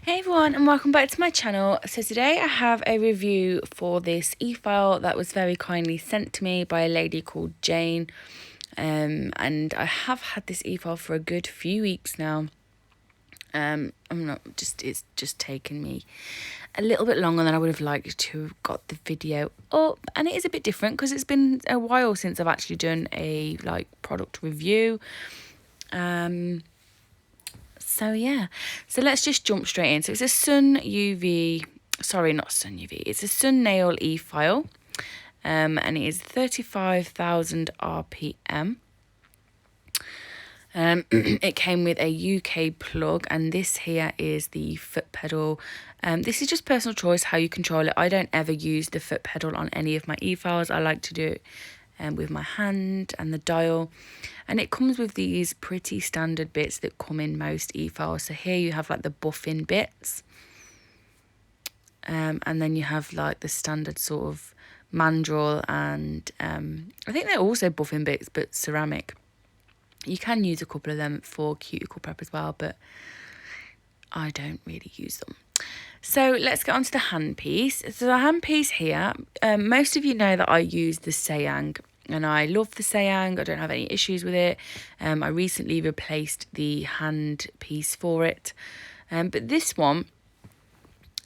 Hey everyone, and welcome back to my channel. So today I have a review for this e-file that was very kindly sent to me by a lady called Jane, and I have had this e-file for a good few weeks now. It's just taken me a little bit longer than I would have liked to have got the video up, and it is a bit different because it's been a while since I've actually done a product review. So yeah, so let's just jump straight in. So it's a Sun UV, sorry, not Sun UV, it's a Sun Nail E.file, and it is 35,000 RPM. It came with a UK plug, and this here is the foot pedal. This is just personal choice how you control it. I don't ever use the foot pedal on any of my e-files. I like to do it with my hand and the dial, and it comes with these pretty standard bits that come in most e-files. So here you have like the buffing bits, and then you have like the standard sort of mandrel, and I think they're also buffing bits but ceramic. You can use a couple of them for cuticle prep as well, but I don't really use them. So let's get on to the handpiece. So the handpiece here, most of you know that I use the Sayang, and I love the Sayang. I don't have any issues with it. I recently replaced the handpiece for it. But this one,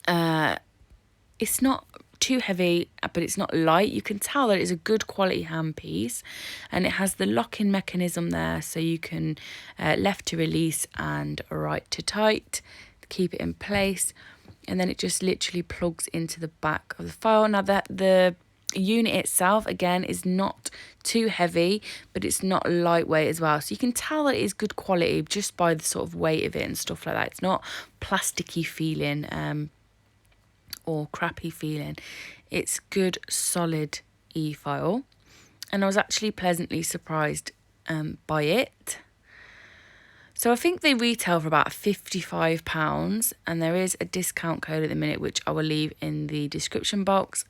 it's not too heavy, but it's not light. You can tell that it's a good quality handpiece, and it has the lock-in mechanism there, so you can left to release and right to tight to keep it in place. And then it just literally plugs into the back of the file. Now the unit itself, again, is not too heavy, but it's not lightweight as well. So you can tell that it is good quality just by the sort of weight of it and stuff like that. It's not plasticky feeling or crappy feeling. It's good, solid e-file. And I was actually pleasantly surprised by it. So I think they retail for about £55, and there is a discount code at the minute, which I will leave in the description box.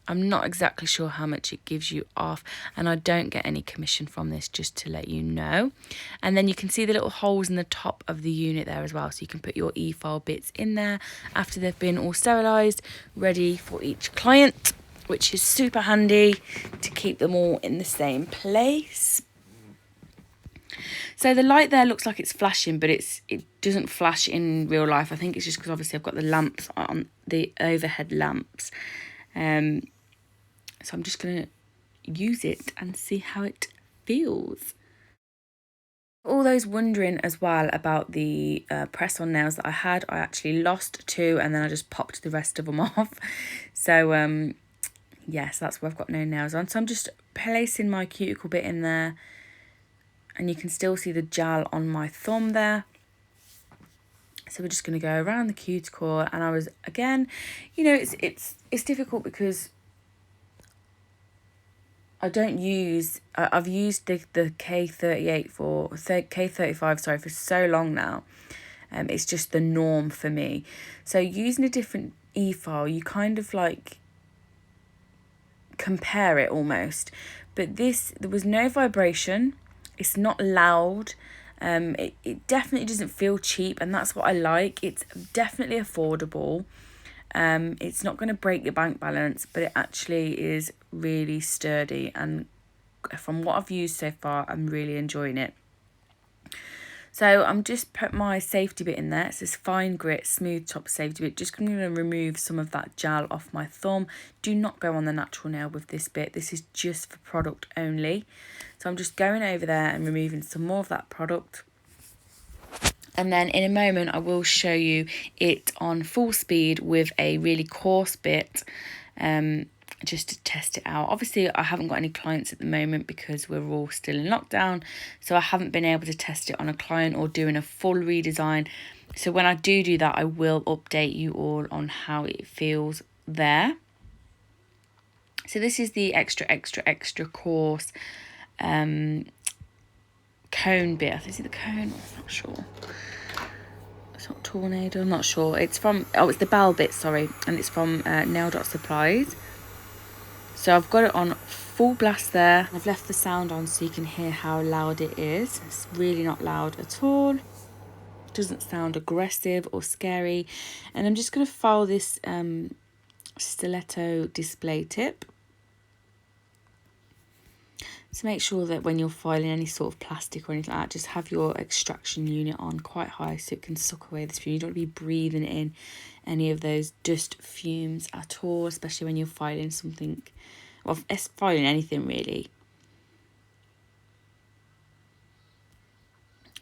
I'm not exactly sure how much it gives you off, and I don't get any commission from this, just to let you know. And then you can see the little holes in the top of the unit there as well, so you can put your e-file bits in there after they've been all sterilised, ready for each client, which is super handy to keep them all in the same place. So the light there looks like it's flashing, but it doesn't flash in real life. I think it's just because obviously I've got the lamps on, the overhead lamps. So I'm just going to use it and see how it feels. All those wondering as well about the press-on nails that I had, I actually lost 2, and then I just popped the rest of them off. So yes, that's where I've got no nails on. So I'm just placing my cuticle bit in there, and you can still see the gel on my thumb there. So we're just going to go around the cuticle, and I was, again, you know, it's difficult because I don't use, I've used the K35, sorry, for so long now. It's just the norm for me. So using a different e-file, you kind of like compare it almost. But this, there was no vibration. It's not loud. It definitely doesn't feel cheap, and that's what I like. It's definitely affordable. It's not going to break your bank balance, but it actually is really sturdy, and from what I've used so far, I'm really enjoying it. So I'm just put my safety bit in there. It's this fine grit, smooth top safety bit. Just going to remove some of that gel off my thumb. Do not go on the natural nail with this bit. This is just for product only. So I'm just going over there and removing some more of that product. And then in a moment, I will show you it on full speed with a really coarse bit, just to test it out. Obviously, I haven't got any clients at the moment because we're all still in lockdown, so I haven't been able to test it on a client or doing a full redesign. So when I do that, I will update you all on how it feels there. So this is the extra coarse cone bit. I think it's the cone, I'm not sure. It's not Tornado, I'm not sure. It's from, oh, it's the bell bit, sorry, and it's from Nail Dot Supplies. So I've got it on full blast there. I've left the sound on so you can hear how loud it is. It's really not loud at all. doesn't sound aggressive or scary. And I'm just going to file this stiletto display tip. So make sure that when you're filing any sort of plastic or anything like that, just have your extraction unit on quite high so it can suck away this fume. You don't want to be breathing in any of those dust fumes at all, especially when you're filing something, well, filing anything really.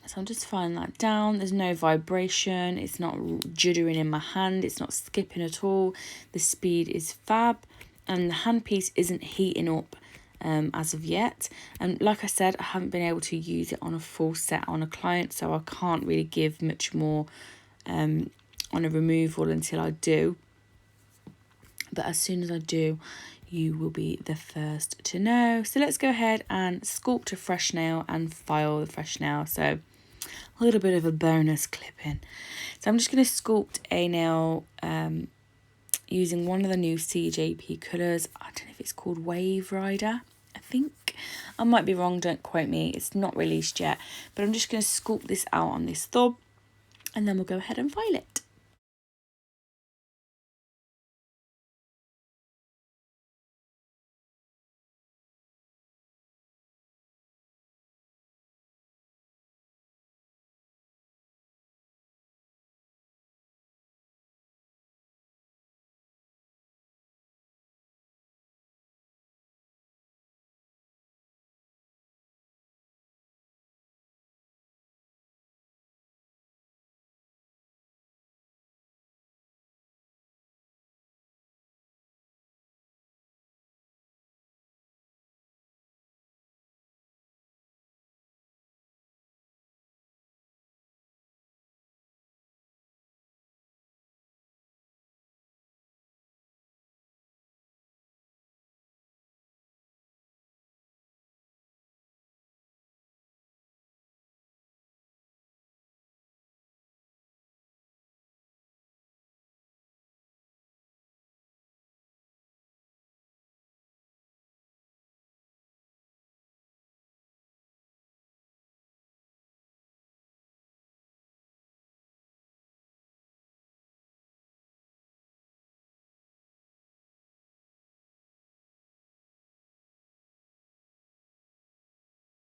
So I'm just filing that down. There's no vibration. It's not juddering in my hand. It's not skipping at all. The speed is fab. And the handpiece isn't heating up as of yet. And like I said, I haven't been able to use it on a full set on a client. So I can't really give much more on a removal until I do. But as soon as I do, you will be the first to know. So let's go ahead and sculpt a fresh nail and file the fresh nail. So a little bit of a bonus clipping. So I'm just going to sculpt a nail using one of the new CJP colours. I don't know if it's called Wave Rider. I think I might be wrong, don't quote me. It's not released yet. But I'm just going to sculpt this out on this thumb and then we'll go ahead and file it.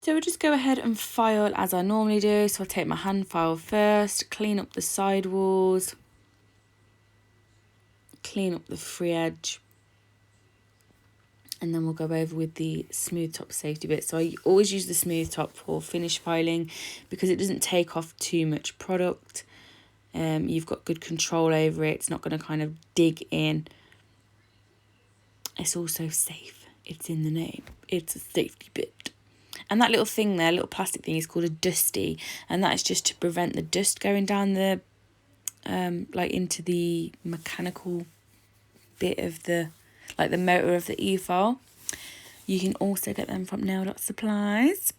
So we'll just go ahead and file as I normally do. So I'll take my hand file first, clean up the sidewalls, clean up the free edge, and then we'll go over with the smooth top safety bit. So I always use the smooth top for finish filing because it doesn't take off too much product. You've got good control over it. It's not going to kind of dig in. It's also safe. It's in the name. It's a safety bit. And that little thing there, little plastic thing, is called a dusty, and that is just to prevent the dust going down the like into the mechanical bit of the, like the motor of the E.file. You can also get them from nail.supplies.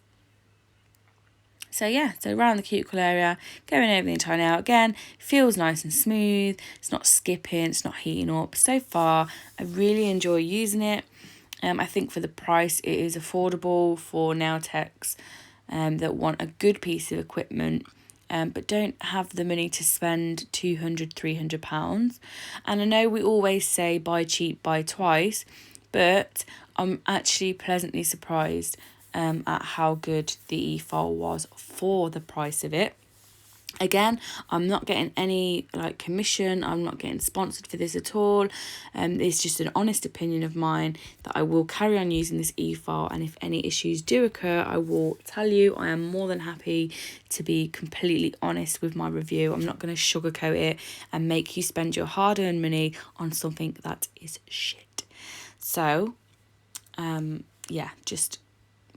So yeah, so around the cuticle area, going over the entire nail again, feels nice and smooth. It's not skipping, it's not heating up. So far, I really enjoy using it. I think for the price, it is affordable for nail techs that want a good piece of equipment, but don't have the money to spend £200, £300. And I know we always say buy cheap, buy twice, but I'm actually pleasantly surprised at how good the E.file was for the price of it. Again, I'm not getting any like commission. I'm not getting sponsored for this at all. It's just an honest opinion of mine that I will carry on using this E.file, and if any issues do occur, I will tell you. I am more than happy to be completely honest with my review. I'm not going to sugarcoat it and make you spend your hard-earned money on something that is shit. So, yeah, just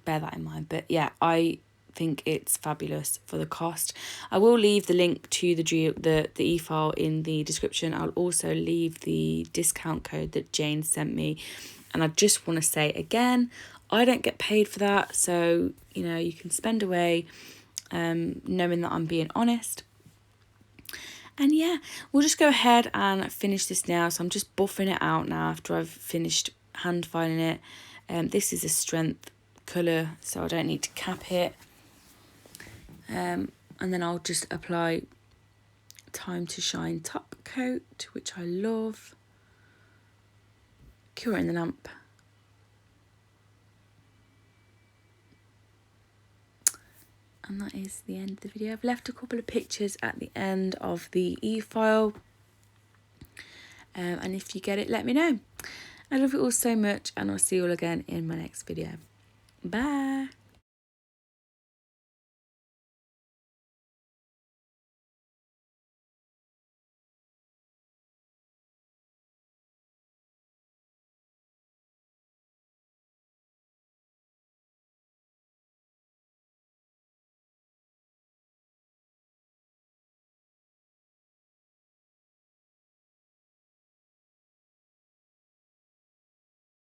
bear that in mind. But yeah, I think it's fabulous for the cost. I will leave the link to the E.file in the description. I'll also leave the discount code that Jane sent me, and I just want to say again, I don't get paid for that, so you know, you can spend away knowing that I'm being honest. And yeah, we'll just go ahead and finish this now. So I'm just buffing it out now after I've finished hand filing it. This is a strength colour, so I don't need to cap it. And then I'll just apply Time to Shine top coat, which I love. Cure in the lamp. And that is the end of the video. I've left a couple of pictures at the end of the E.file. And if you get it, let me know. I love you all so much, and I'll see you all again in my next video. Bye.